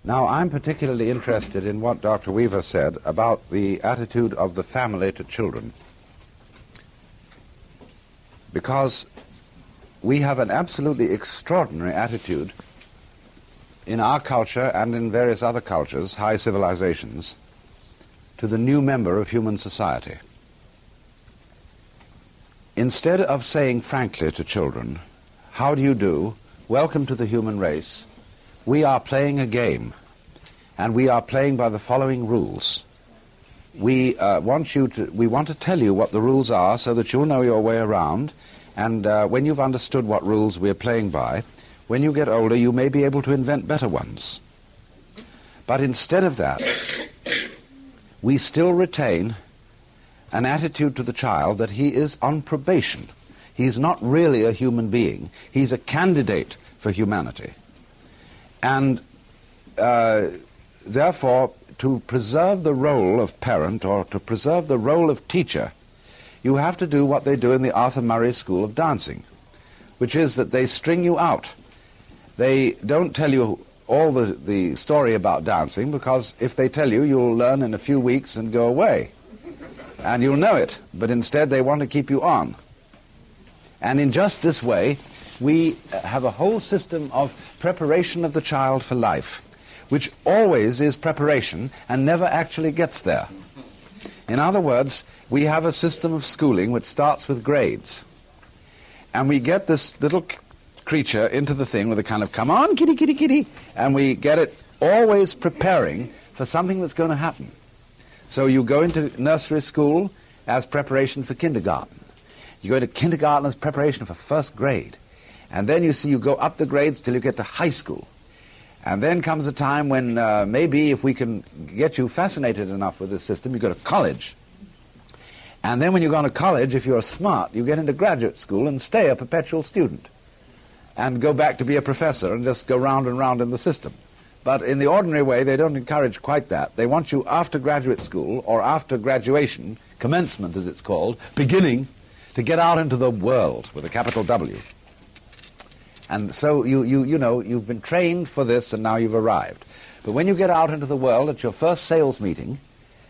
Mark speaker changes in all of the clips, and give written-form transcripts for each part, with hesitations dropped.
Speaker 1: Now, I'm particularly interested in what Dr. Weaver said about the attitude of the family to children, because we have an absolutely extraordinary attitude in our culture and in various other cultures, high civilizations, to the new member of human society. Instead of saying frankly to children, "How do you do? Welcome to the human race. We are playing a game, and we are playing by the following rules. We want to tell you what the rules are so that you'll know your way around, and when you've understood what rules we're playing by, when you get older you may be able to invent better ones." But instead of that, we still retain an attitude to the child that he is on probation. He's not really a human being. He's a candidate for humanity. And therefore, to preserve the role of parent or to preserve the role of teacher, you have to do what they do in the Arthur Murray School of Dancing, which is that they string you out. They don't tell you all the story about dancing, because if they tell you, you'll learn in a few weeks and go away. And you'll know it, but instead they want to keep you on. And in just this way, we have a whole system of preparation of the child for life, which always is preparation and never actually gets there. In other words, we have a system of schooling which starts with grades. And we get this little creature into the thing with a kind of, "Come on, kitty, kitty, kitty," and we get it always preparing for something that's going to happen. So you go into nursery school as preparation for kindergarten. You go into kindergarten as preparation for first grade. And then you go up the grades till you get to high school. And then comes a time when maybe if we can get you fascinated enough with this system, you go to college. And then when you go to college, if you're smart, you get into graduate school and stay a perpetual student and go back to be a professor and just go round and round in the system. But in the ordinary way, they don't encourage quite that. They want you after graduate school, or after graduation, commencement as it's called, beginning, to get out into the world with a capital W. And so you know, you've been trained for this and now you've arrived. But when you get out into the world at your first sales meeting,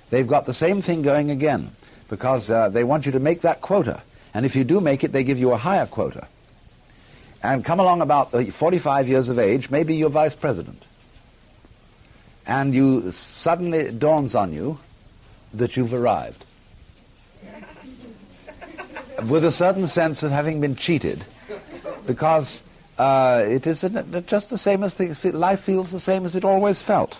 Speaker 1: they've got the same thing going again, because they want you to make that quota. And if you do make it, they give you a higher quota. And come along about 45 years of age, maybe you're vice president. And suddenly it dawns on you that you've arrived. With a certain sense of having been cheated, because it is just the same as life feels the same as it always felt.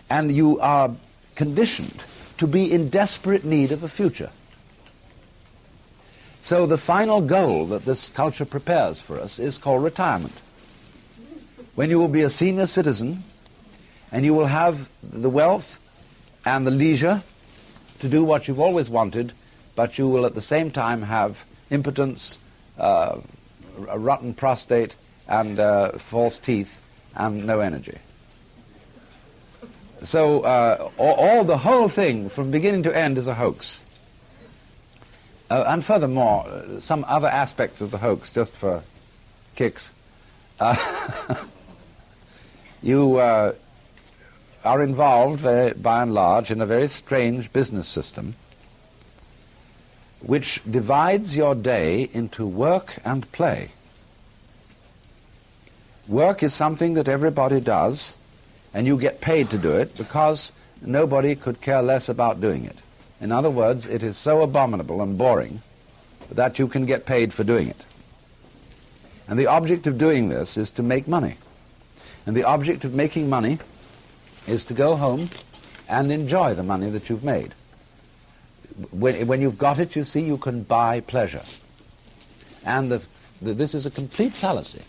Speaker 1: And you are conditioned to be in desperate need of a future. So the final goal that this culture prepares for us is called retirement, when you will be a senior citizen and you will have the wealth and the leisure to do what you've always wanted, but you will at the same time have impotence, a rotten prostate, and false teeth, and no energy. So the whole thing, from beginning to end, is a hoax. And furthermore, some other aspects of the hoax, just for kicks. You are involved, by and large, in a very strange business system which divides your day into work and play. Work is something that everybody does, and you get paid to do it because nobody could care less about doing it. In other words, it is so abominable and boring that you can get paid for doing it. And the object of doing this is to make money. And the object of making money is to go home and enjoy the money that you've made. When you've got it, you see, you can buy pleasure. And this is a complete fallacy.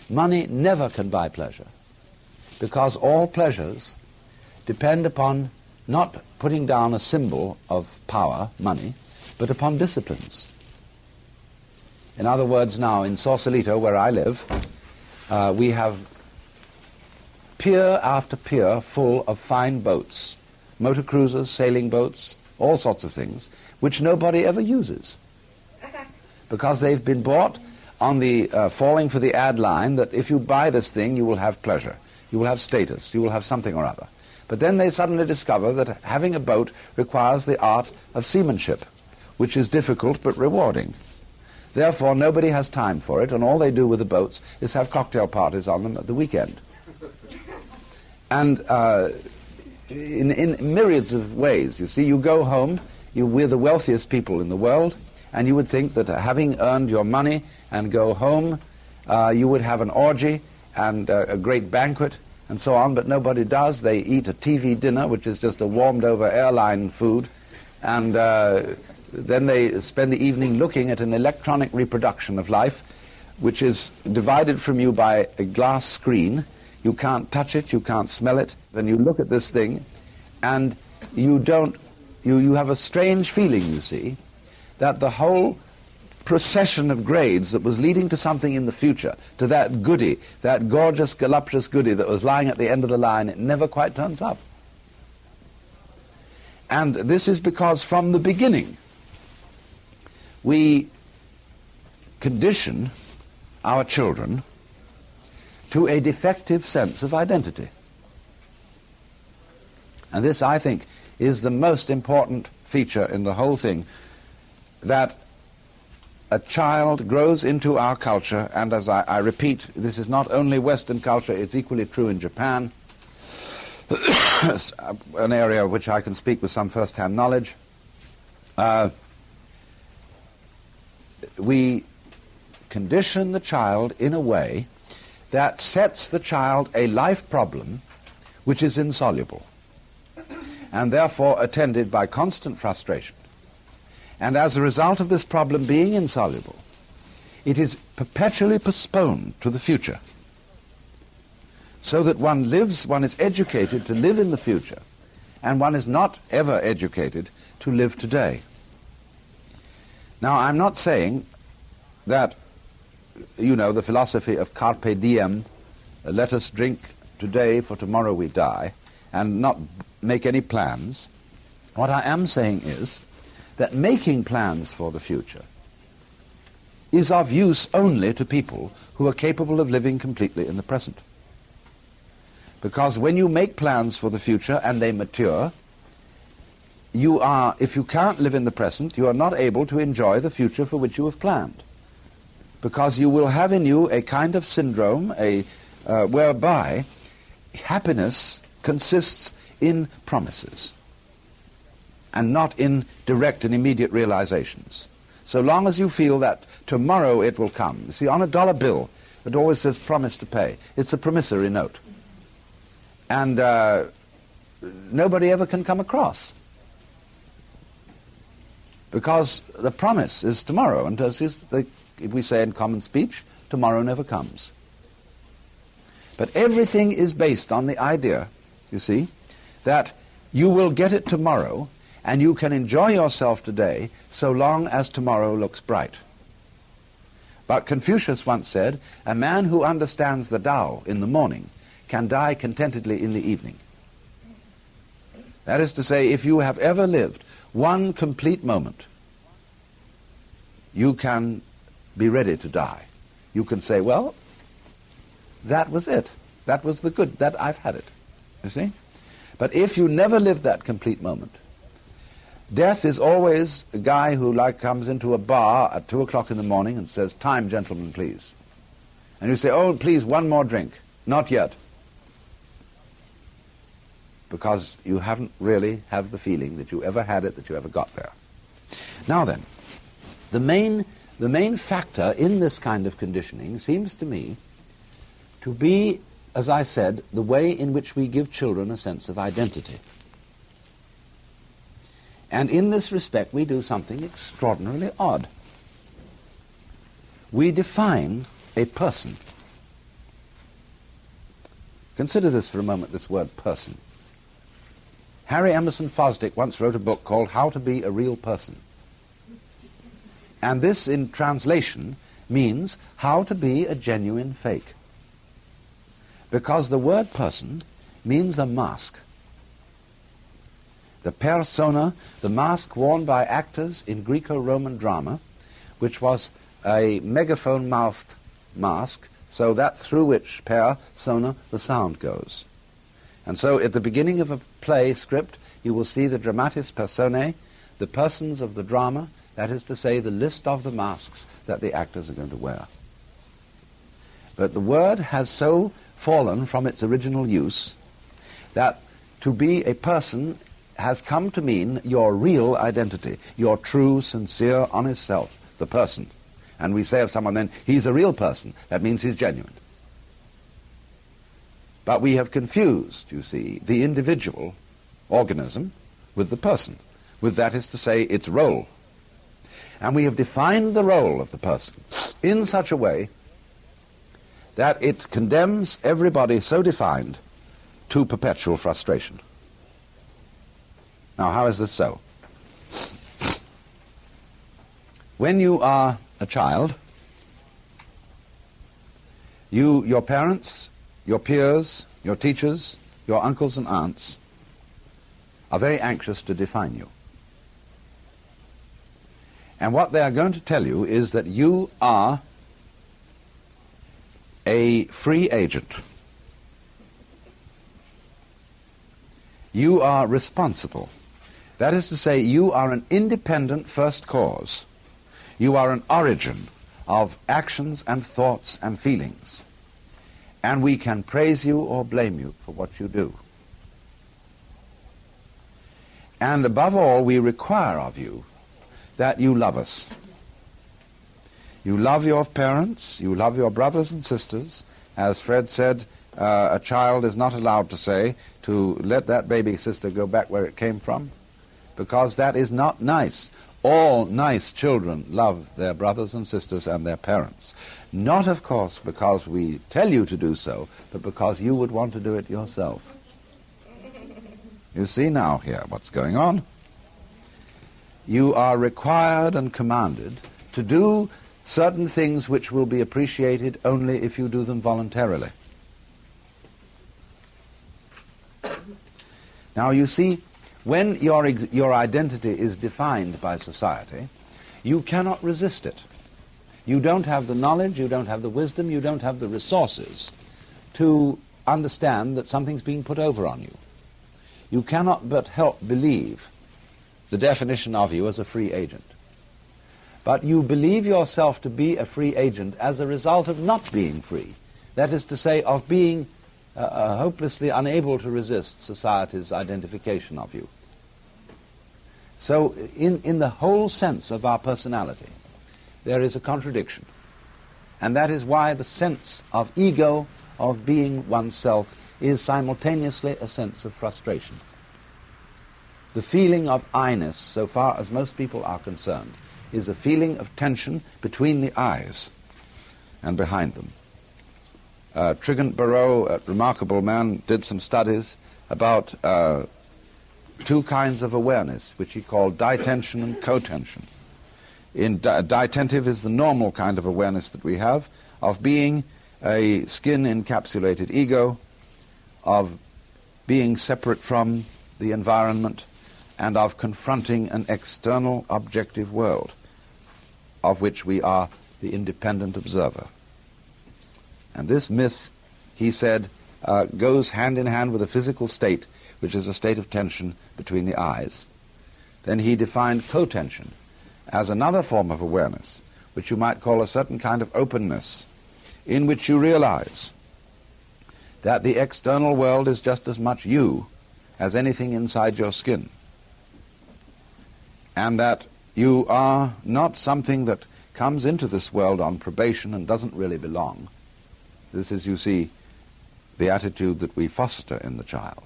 Speaker 1: Money never can buy pleasure, because all pleasures depend upon not putting down a symbol of power, money, but upon disciplines. In other words, now in Sausalito, where I live, we have pier after pier full of fine boats, motor cruisers, sailing boats, all sorts of things, which nobody ever uses, because they've been bought on the falling for the ad line that if you buy this thing, you will have pleasure. You will have status. You will have something or other. But then they suddenly discover that having a boat requires the art of seamanship, which is difficult but rewarding. Therefore, nobody has time for it, and all they do with the boats is have cocktail parties on them at the weekend. And in myriads of ways, you see, you go home, we're the wealthiest people in the world, and you would think that having earned your money and go home, you would have an orgy and a great banquet and so on, but nobody does. They eat a TV dinner, which is just a warmed-over airline food, and then they spend the evening looking at an electronic reproduction of life, which is divided from you by a glass screen. You can't touch it, you can't smell it. Then you look at this thing, and you have a strange feeling, you see, that the whole procession of grades that was leading to something in the future, to that goody, that gorgeous, voluptuous goody that was lying at the end of the line, it never quite turns up. And this is because from the beginning, we condition our children to a defective sense of identity. And this, I think, is the most important feature in the whole thing, that a child grows into our culture, and as I repeat, this is not only Western culture, it's equally true in Japan, an area of which I can speak with some first-hand knowledge. We condition the child in a way that sets the child a life problem which is insoluble, and therefore attended by constant frustration. And as a result of this problem being insoluble, it is perpetually postponed to the future, so that one is educated to live in the future, and one is not ever educated to live today. Now, I'm not saying that, the philosophy of carpe diem, let us drink today for tomorrow we die, and not make any plans. What I am saying is that making plans for the future is of use only to people who are capable of living completely in the present. Because when you make plans for the future and they mature, if you can't live in the present, you are not able to enjoy the future for which you have planned. Because you will have in you a kind of syndrome whereby happiness consists in promises and not in direct and immediate realizations. So long as you feel that tomorrow it will come. You see, on a dollar bill, it always says promise to pay. It's a promissory note. And nobody ever can come across, because the promise is tomorrow, and as if we say in common speech, tomorrow never comes. But everything is based on the idea, you see, that you will get it tomorrow, and you can enjoy yourself today so long as tomorrow looks bright. But Confucius once said, a man who understands the Tao in the morning can die contentedly in the evening. That is to say, if you have ever lived one complete moment, you can be ready to die. You can say, well, that was it. That was the good. That I've had it. You see? But if you never live that complete moment, death is always a guy who comes into a bar at 2 o'clock in the morning and says, time, gentlemen, please. And you say, oh, please, one more drink. Not yet. Because you haven't really have the feeling that you ever had it, that you ever got there. Now then, the main factor in this kind of conditioning seems to me to be, as I said, the way in which we give children a sense of identity. And in this respect, we do something extraordinarily odd. We define a person. Consider this for a moment, this word person. Harry Emerson Fosdick once wrote a book called How to Be a Real Person. And this, in translation, means how to be a genuine fake. Because the word person means a mask. The persona, the mask worn by actors in Greco-Roman drama, which was a megaphone-mouthed mask So that through which per sona the sound goes. And so at the beginning of a play script, you will see the dramatis personae, the persons of the drama, that is to say, the list of the masks that the actors are going to wear. But the word has so fallen from its original use that to be a person has come to mean your real identity, your true, sincere, honest self, the person. And we say of someone then, he's a real person. That means he's genuine. But we have confused, you see, the individual organism with the person, with, that is to say, its role. And we have defined the role of the person in such a way that it condemns everybody so defined to perpetual frustration. Now, how is this so? When you are a child, your parents, your peers, your teachers, your uncles and aunts are very anxious to define you. And what they are going to tell you is that you are a free agent. You are responsible. That is to say, you are an independent first cause. You are an origin of actions and thoughts and feelings. And we can praise you or blame you for what you do. And above all, we require of you that you love us. You love your parents, you love your brothers and sisters. As Fred said, a child is not allowed to say, to let that baby sister go back where it came from, because that is not nice. All nice children love their brothers and sisters and their parents. Not, of course, because we tell you to do so, but because you would want to do it yourself. You see now here what's going on. You are required and commanded to do certain things which will be appreciated only if you do them voluntarily. Now, you see, when your identity is defined by society, you cannot resist it. You don't have the knowledge, you don't have the wisdom, you don't have the resources to understand that something's being put over on you. You cannot but help believe the definition of you as a free agent. But you believe yourself to be a free agent as a result of not being free. That is to say, of being hopelessly unable to resist society's identification of you. So in the whole sense of our personality, there is a contradiction. And that is why the sense of ego, of being oneself, is simultaneously a sense of frustration. The feeling of I-ness, so far as most people are concerned, is a feeling of tension between the eyes and behind them. Trigant Barreau, a remarkable man, did some studies about two kinds of awareness, which he called ditension and cotension. Ditentive is the normal kind of awareness that we have, of being a skin-encapsulated ego, of being separate from the environment, and of confronting an external objective world, of which we are the independent observer. And this myth, he said, goes hand in hand with a physical state, which is a state of tension between the eyes. Then he defined cotension as another form of awareness, which you might call a certain kind of openness, in which you realize that the external world is just as much you as anything inside your skin, and that you are not something that comes into this world on probation and doesn't really belong. This is, you see, the attitude that we foster in the child.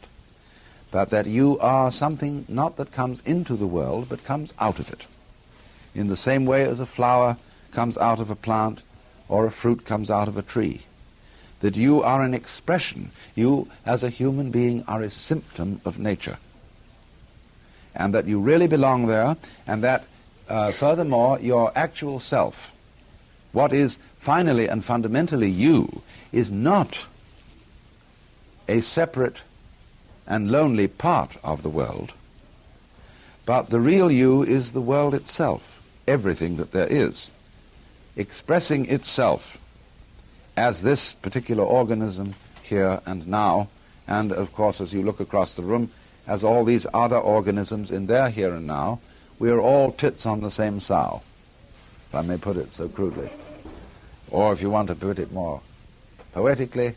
Speaker 1: But that you are something not that comes into the world, but comes out of it. In the same way as a flower comes out of a plant, or a fruit comes out of a tree. That you are an expression. You, as a human being, are a symptom of nature. And that you really belong there, and that, furthermore, your actual self, what is finally and fundamentally you, is not a separate and lonely part of the world, but the real you is the world itself, everything that there is, expressing itself as this particular organism here and now, and of course as you look across the room, as all these other organisms in their here and now, we are all tits on the same sow, if I may put it so crudely. Or if you want to put it more poetically,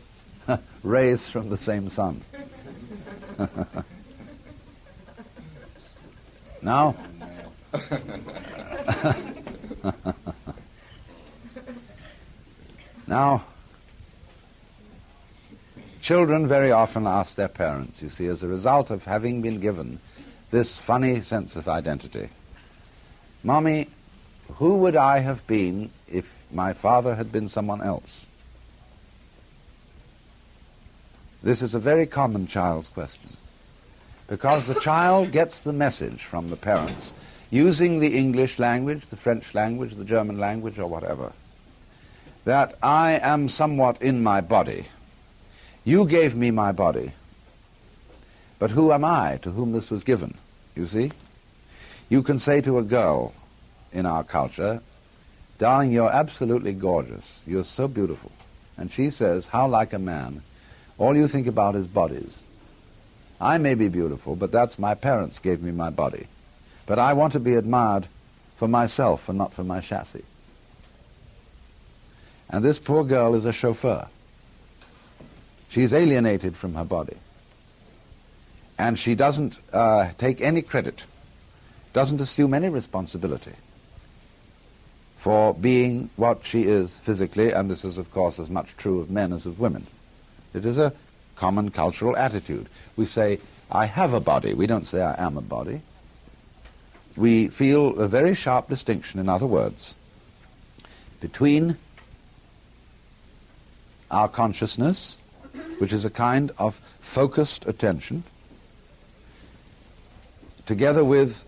Speaker 1: rays from the same sun. Now, now, children very often ask their parents, you see, as a result of having been given this funny sense of identity, "Mommy, who would I have been if my father had been someone else?" This is a very common child's question, because the child gets the message from the parents using the English language, the French language, the German language, or whatever, that I am somewhat in my body. You gave me my body, but who am I to whom this was given? You see? You can say to a girl in our culture, "Darling, you're absolutely gorgeous. You're so beautiful." And she says, "How like a man. All you think about is bodies. I may be beautiful, but that's my parents gave me my body. But I want to be admired for myself and not for my chassis." And this poor girl is a chauffeur. She's alienated from her body. And she doesn't take any credit, doesn't assume any responsibility for being what she is physically, and this is, of course, as much true of men as of women. It is a common cultural attitude. We say, "I have a body." We don't say, "I am a body." We feel a very sharp distinction, in other words, between our consciousness, which is a kind of focused attention, together with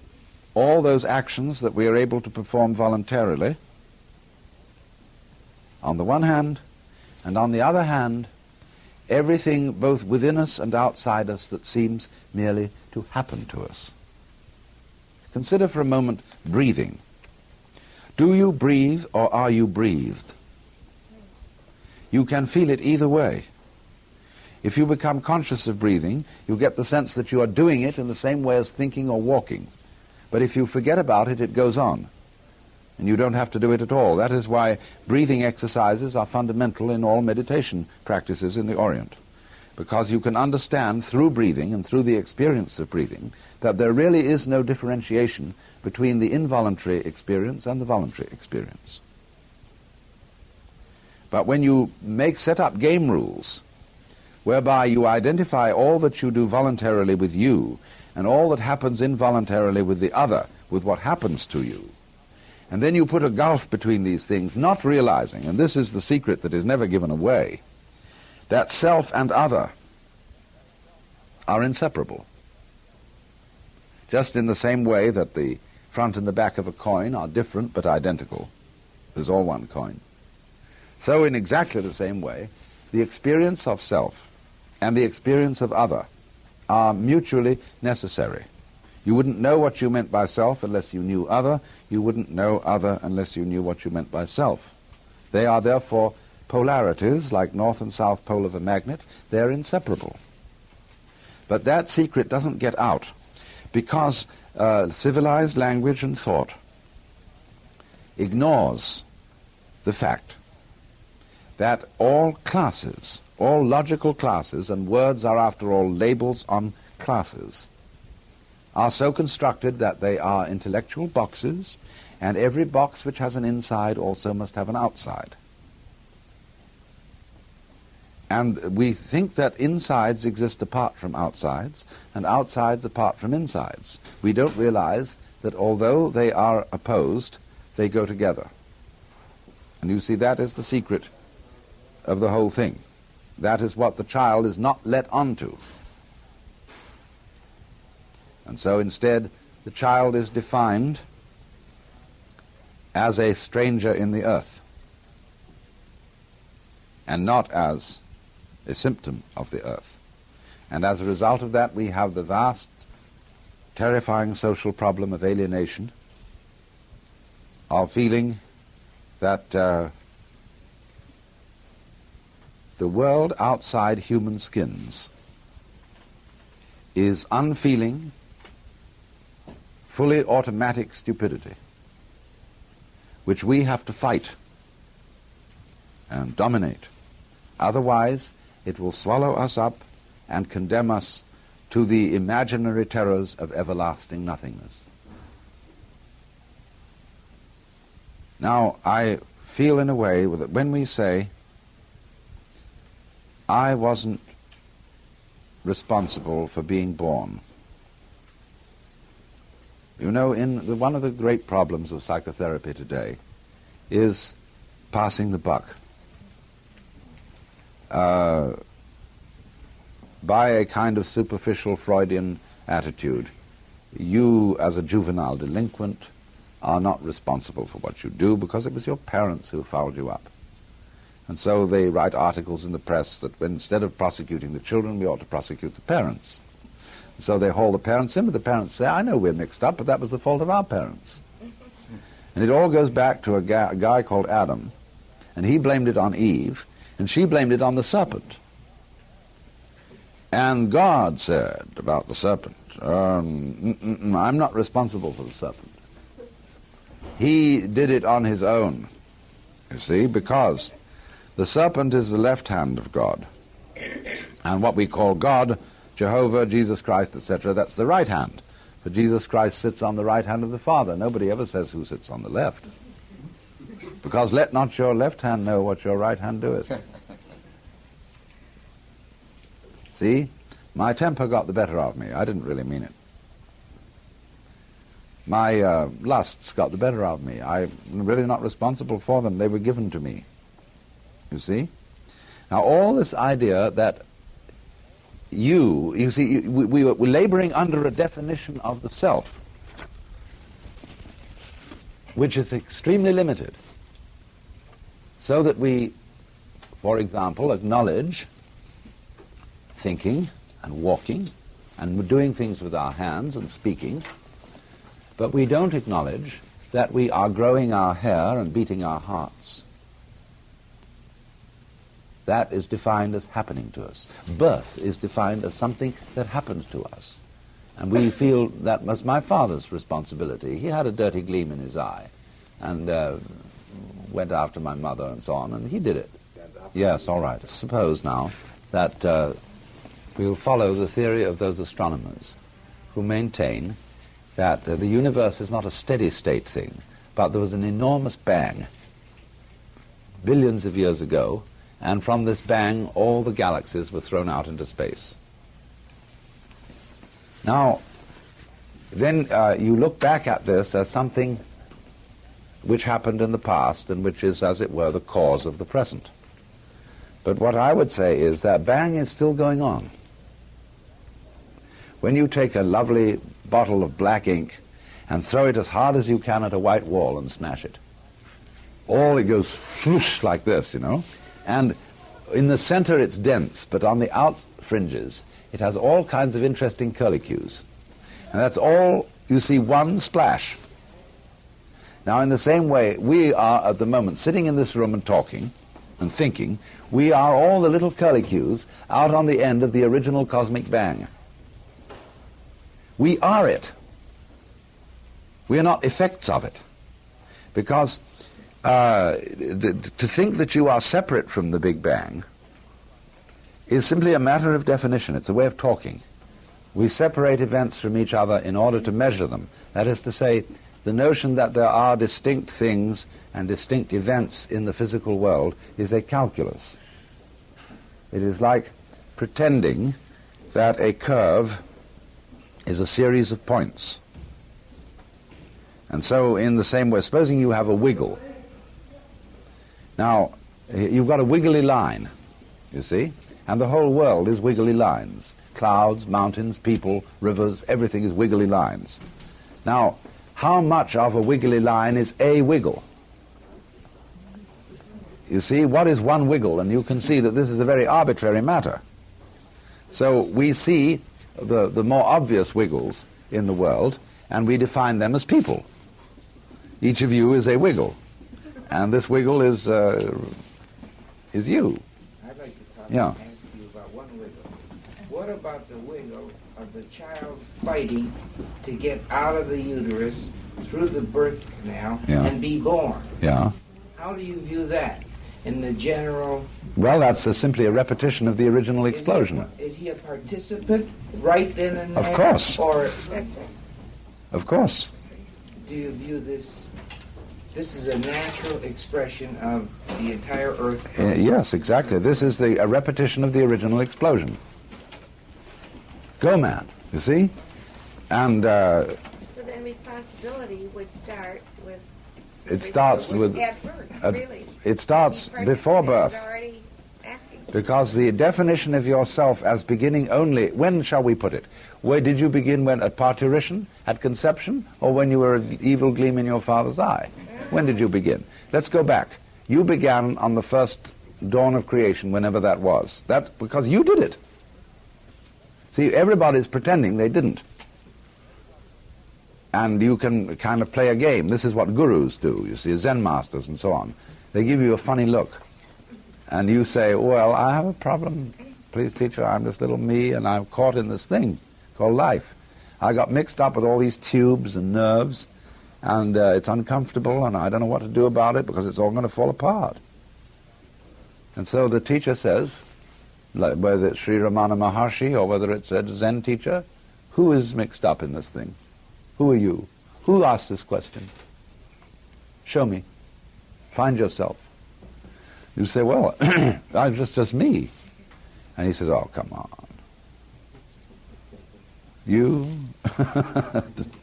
Speaker 1: all those actions that we are able to perform voluntarily, on the one hand, and on the other hand, everything both within us and outside us that seems merely to happen to us. Consider for a moment breathing. Do you breathe or are you breathed? You can feel it either way. If you become conscious of breathing, you get the sense that you are doing it in the same way as thinking or walking. But if you forget about it, it goes on, and you don't have to do it at all. That is why breathing exercises are fundamental in all meditation practices in the Orient, because you can understand through breathing and through the experience of breathing that there really is no differentiation between the involuntary experience and the voluntary experience. But when you set up game rules whereby you identify all that you do voluntarily with you and all that happens involuntarily with the other, with what happens to you, and then you put a gulf between these things, not realizing, and this is the secret that is never given away, that self and other are inseparable. Just in the same way that the front and the back of a coin are different but identical. There's all one coin. So in exactly the same way, the experience of self and the experience of other are mutually necessary. You wouldn't know what you meant by self unless you knew other. You wouldn't know other unless you knew what you meant by self. They are therefore polarities, like north and south pole of a magnet. They're inseparable. But that secret doesn't get out because civilized language and thought ignores the fact that all classes, all logical classes, and words are after all labels on classes, are so constructed that they are intellectual boxes, and every box which has an inside also must have an outside. And we think that insides exist apart from outsides, and outsides apart from insides. We don't realize that although they are opposed, they go together. And you see, that is the secret of the whole thing. That is what the child is not let onto. And so instead, the child is defined as a stranger in the earth, and not as a symptom of the earth. And as a result of that, we have the vast, terrifying social problem of alienation, of feeling that the world outside human skins is unfeeling, fully automatic stupidity, which we have to fight and dominate. Otherwise, it will swallow us up and condemn us to the imaginary terrors of everlasting nothingness. Now, I feel in a way that when we say, I wasn't responsible for being born. You know, one of the great problems of psychotherapy today is passing the buck. By a kind of superficial Freudian attitude, you, as a juvenile delinquent, are not responsible for what you do because it was your parents who fouled you up. And so they write articles in the press that instead of prosecuting the children, we ought to prosecute the parents. So they haul the parents in, but the parents say, I know we're mixed up, but that was the fault of our parents. And it all goes back to a guy called Adam, and he blamed it on Eve, and she blamed it on the serpent. And God said about the serpent, I'm not responsible for the serpent. He did it on his own, you see, because the serpent is the left hand of God. And what we call God, Jehovah, Jesus Christ, etc., that's the right hand. For Jesus Christ sits on the right hand of the Father. Nobody ever says who sits on the left. Because let not your left hand know what your right hand doeth. See? My temper got the better of me. I didn't really mean it. My lusts got the better of me. I'm really not responsible for them. They were given to me. You see? Now, all this idea that you see, we're laboring under a definition of the self, which is extremely limited, so that we, for example, acknowledge thinking and walking and doing things with our hands and speaking, but we don't acknowledge that we are growing our hair and beating our hearts. That is defined as happening to us. Birth is defined as something that happened to us. And we feel that was my father's responsibility. He had a dirty gleam in his eye and went after my mother and so on, and he did it. Yes, all right. Suppose now that we'll follow the theory of those astronomers who maintain that the universe is not a steady state thing, but there was an enormous bang billions of years ago, and from this bang, all the galaxies were thrown out into space. Now, then you look back at this as something which happened in the past and which is, as it were, the cause of the present. But what I would say is that bang is still going on. When you take a lovely bottle of black ink and throw it as hard as you can at a white wall and smash it, all it goes swoosh like this, you know. And in the center it's dense, but on the out fringes it has all kinds of interesting curlicues. And that's all, you see, one splash. Now, in the same way, we are at the moment sitting in this room and talking and thinking. We are all the little curlicues out on the end of the original cosmic bang. We are it. We are not effects of it. Because to think that you are separate from the Big Bang is simply a matter of definition. It's a way of talking. We separate events from each other in order to measure them. That is to say, the notion that there are distinct things and distinct events in the physical world is a calculus. It is like pretending that a curve is a series of points. And so, in the same way, supposing you have a wiggle. Now, you've got a wiggly line, you see, and the whole world is wiggly lines. Clouds, mountains, people, rivers, everything is wiggly lines. Now, how much of a wiggly line is a wiggle? You see, what is one wiggle? And you can see that this is a very arbitrary matter. So we see the more obvious wiggles in the world, and we define them as people. Each of you is a wiggle, and this wiggle is you.
Speaker 2: I'd like to
Speaker 1: Yeah.
Speaker 2: ask you about one wiggle. What about the wiggle of the child fighting to get out of the uterus through the birth canal and be born?
Speaker 1: Yeah.
Speaker 2: How do you view that in the general?
Speaker 1: Well, that's simply a repetition of the original explosion.
Speaker 2: Is he a participant right then and there?
Speaker 1: Of course.
Speaker 2: Or
Speaker 1: of course.
Speaker 2: do you view this? This is a natural expression of the entire Earth process?
Speaker 1: Yes, exactly. This is a repetition of the original explosion. Go, man. You see? And
Speaker 3: so then responsibility would start with.
Speaker 1: It starts with
Speaker 3: at birth, really.
Speaker 1: It starts before birth.
Speaker 3: Already acting.
Speaker 1: Because the definition of yourself as beginning only, when shall we put it? Where did you begin? When at parturition, at conception, or when you were an evil gleam in your father's eye? When did you begin? Let's go back. You began on the first dawn of creation, whenever that was. That because you did it. See, everybody's pretending they didn't. And you can kind of play a game. This is what gurus do, you see, Zen masters and so on. They give you a funny look. And you say, well, I have a problem. Please, teacher, I'm this little me, and I'm caught in this thing called life. I got mixed up with all these tubes and nerves, and it's uncomfortable, and I don't know what to do about it because it's all going to fall apart. And so the teacher says, whether it's Sri Ramana Maharshi or whether it's a Zen teacher, who is mixed up in this thing? Who are you? Who asked this question? Show me. Find yourself. You say, well, I'm just me. And he says, oh, come on. You?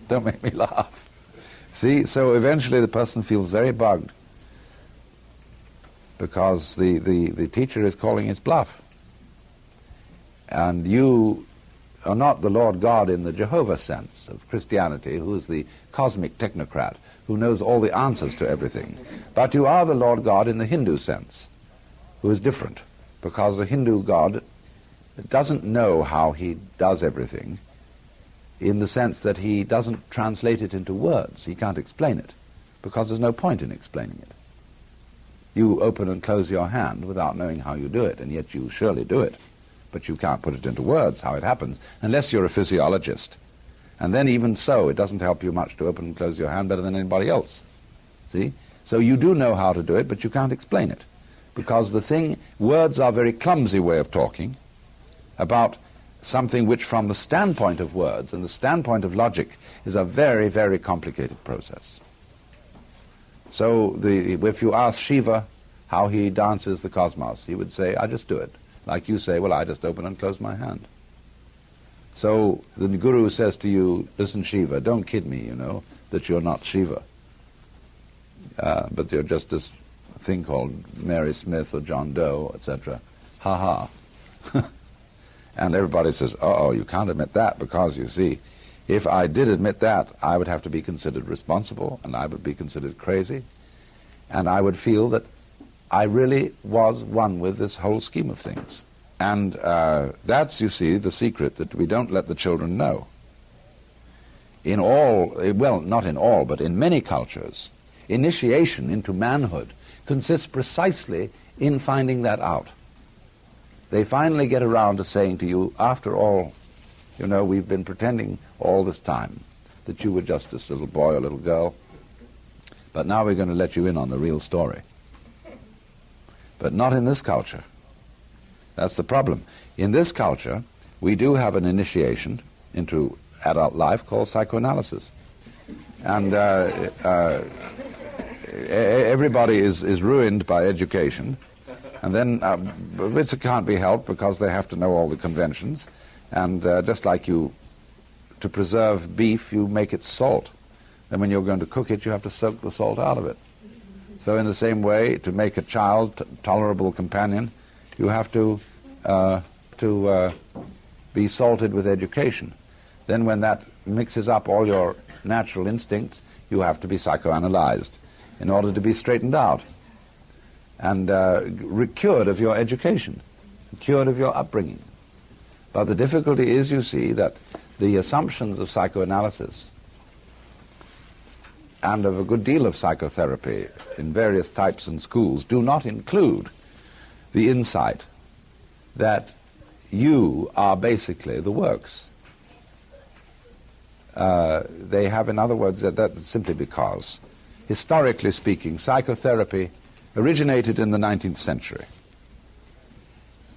Speaker 1: Don't make me laugh. See, so eventually the person feels very bugged because the teacher is calling his bluff. And you are not the Lord God in the Jehovah sense of Christianity, who is the cosmic technocrat, who knows all the answers to everything. But you are the Lord God in the Hindu sense, who is different, because the Hindu God doesn't know how he does everything, in the sense that he doesn't translate it into words. He can't explain it, because there's no point in explaining it. You open and close your hand without knowing how you do it, and yet you surely do it. But you can't put it into words how it happens, unless you're a physiologist. And then even so, it doesn't help you much to open and close your hand better than anybody else. See? So you do know how to do it, but you can't explain it. Because words are a very clumsy way of talking about something which from the standpoint of words and the standpoint of logic is a very, very complicated process. So if you ask Shiva how he dances the cosmos, he would say, I just do it. Like you say, well, I just open and close my hand. So the guru says to you, listen, Shiva, don't kid me, that you're not Shiva. But you're just this thing called Mary Smith or John Doe, etc. Ha ha. And everybody says, uh-oh, you can't admit that, because, you see, if I did admit that, I would have to be considered responsible, and I would be considered crazy, and I would feel that I really was one with this whole scheme of things. And that's, you see, the secret that we don't let the children know. In all, well, not in all, but in many cultures, initiation into manhood consists precisely in finding that out. They finally get around to saying to you, after all, we've been pretending all this time that you were just this little boy or little girl, but now we're going to let you in on the real story. But not in this culture. That's the problem. In this culture, we do have an initiation into adult life called psychoanalysis. And everybody is ruined by education. And then it can't be helped because they have to know all the conventions. And just like to preserve beef, you make it salt. Then when you're going to cook it, you have to soak the salt out of it. So in the same way, to make a child tolerable companion, you have to be salted with education. Then when that mixes up all your natural instincts, you have to be psychoanalyzed in order to be straightened out and cured of your education, cured of your upbringing. But the difficulty is, you see, that the assumptions of psychoanalysis and of a good deal of psychotherapy in various types and schools do not include the insight that you are basically the works. They have, in other words, that's simply because, historically speaking, psychotherapy originated in the 19th century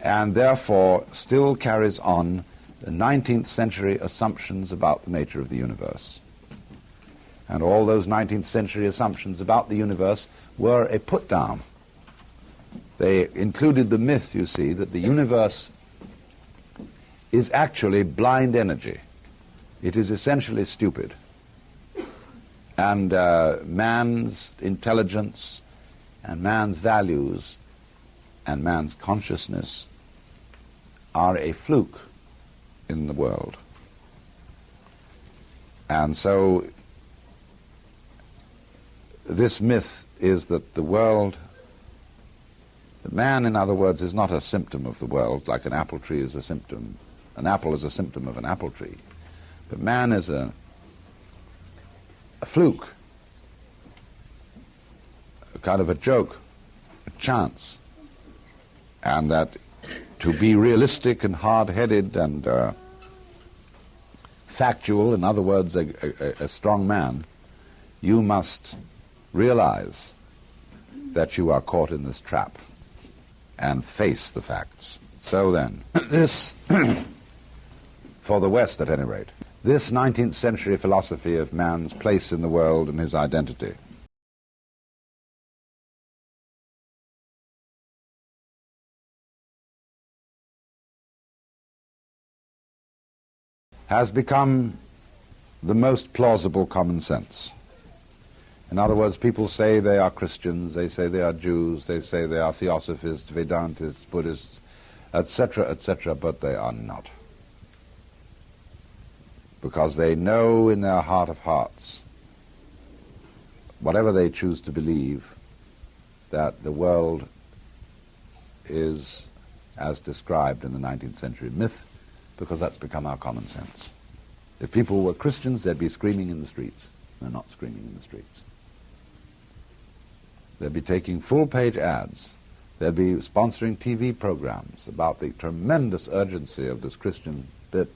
Speaker 1: and therefore still carries on the 19th century assumptions about the nature of the universe. And all those 19th century assumptions about the universe were a put-down. They included the myth, you see, that the universe is actually blind energy. It is essentially stupid. And man's intelligence and man's values and man's consciousness are a fluke in the world. And so this myth is that the world, the man, in other words, is not a symptom of the world, like an apple tree is a symptom. An apple is a symptom of an apple tree. But man is a fluke, a kind of a joke, a chance. And that to be realistic and hard-headed and factual, in other words, a strong man, you must realize that you are caught in this trap and face the facts. So then, this, for the West at any rate, this 19th century philosophy of man's place in the world and his identity has become the most plausible common sense. In other words, people say they are Christians, they say they are Jews, they say they are Theosophists, Vedantists, Buddhists, etc., but they are not. Because they know in their heart of hearts, whatever they choose to believe, that the world is as described in the 19th century myth, because that's become our common sense. If people were Christians, they'd be screaming in the streets. They're not screaming in the streets. They'd be taking full-page ads. They'd be sponsoring TV programs about the tremendous urgency of this Christian bit,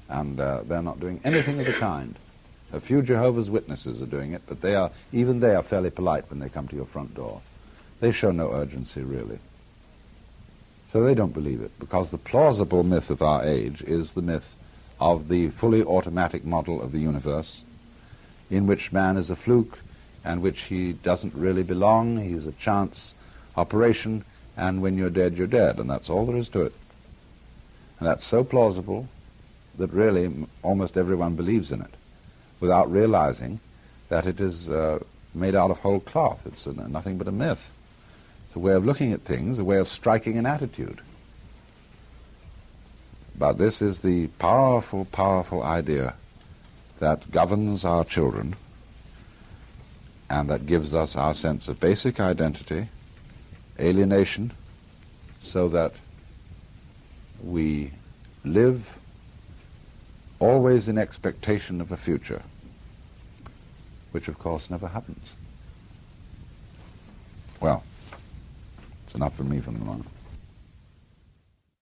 Speaker 1: and they're not doing anything of the kind. A few Jehovah's Witnesses are doing it, but even they are fairly polite when they come to your front door. They show no urgency, really. So they don't believe it, because the plausible myth of our age is the myth of the fully automatic model of the universe, in which man is a fluke, and which he doesn't really belong. He's a chance operation, and when you're dead, you're dead, and that's all there is to it. And that's so plausible that really almost everyone believes in it, without realizing that it is made out of whole cloth. It's nothing but a myth. It's a way of looking at things, a way of striking an attitude. But this is the powerful, powerful idea that governs our children and that gives us our sense of basic identity, alienation, so that we live always in expectation of a future, which of course never happens. Well, it's enough for me for the moment.